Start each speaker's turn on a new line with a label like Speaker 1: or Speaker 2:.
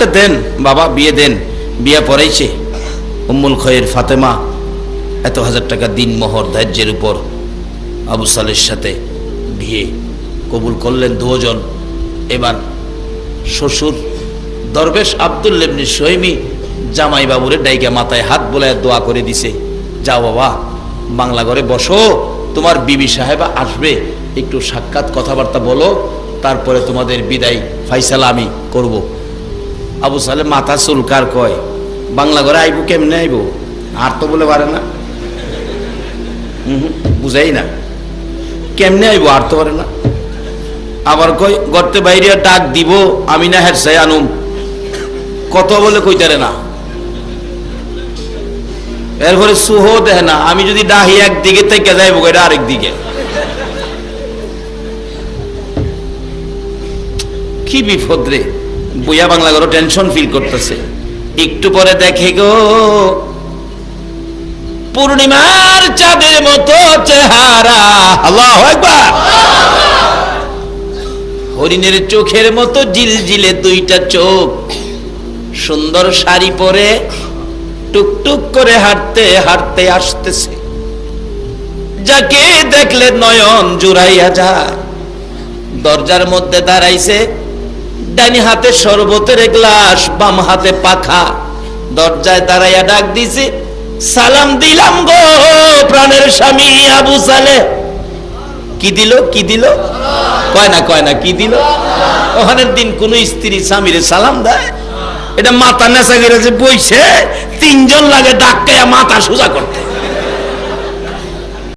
Speaker 1: আচ্ছা দেন বাবা, বিয়ে দেন। বিয়ে পড়াইছে। উম্মুল খয়ের ফাতেমা এত হাজার টাকা দিন মোহর ধার্যের উপর আবু সালের সাথে বিয়ে কবুল করলেন দুজন। এবার শ্বশুর দরবেশ আব্দুল্লাহ ইবনে সুহাইমি জামাই বাবুরে ডাইকা মাথায় হাত বোলায় দোয়া করে দিছে, যাও বাবা বাংলা ঘরে বসো, তোমার বিবি সাহেবা আসবে, একটু সাক্ষাৎ কথাবার্তা বলো, তারপরে তোমাদের বিদায় ফাইসালা আমি করব। আবু সালে মাথা চুলকার কয়, বাংলা ঘরে আইব কেমনে আইব, আর তো বলে পারে না, বুঝাই না কেমনে আইব, আর তো পারে না। আবার কয় গর্তে বাইরে ডাক দিব, আমি না হেরসাই আনুম, কত বলে কইতারে না। এরপরে সুহ দেয় না, আমি যদি ডাহি একদিকে থেকে যাইব এটা আরেক দিকে। কি বিপদ রে। বইয়া বাংলা ঘরে টেনশন ফিল করতেছে। একটু পরে দেখে গো পূর্ণিমার চাঁদের মতো চেহারা, আল্লাহু আকবার, হরিণের চোখের মতো জিলজিলে দুইটা চোখ, সুন্দর শাড়ি পরে টুকটুক করে হাঁটতে হাঁটতে আসতেছে। যাকে দেখলে নয়ন জুড়াইয়া যায়। দরজার মধ্যে দাঁড়াইছে, ডাইনি হাতে শরবতের গ্লাস, বাম হাতে পাখা। দরজায় দাঁড়াইয়া ডাক দিছে, সালাম দিলাম গো প্রাণের স্বামী আবু সালে। কি দিল, কি দিল, কয় না কি দিল। ওখানের দিন কোন স্ত্রী স্বামীরে সালাম দেয়? এটা মাথা নেশা করে যে বইছে, তিনজন লাগে ডাক্তায়া মাথা সোজা করতে।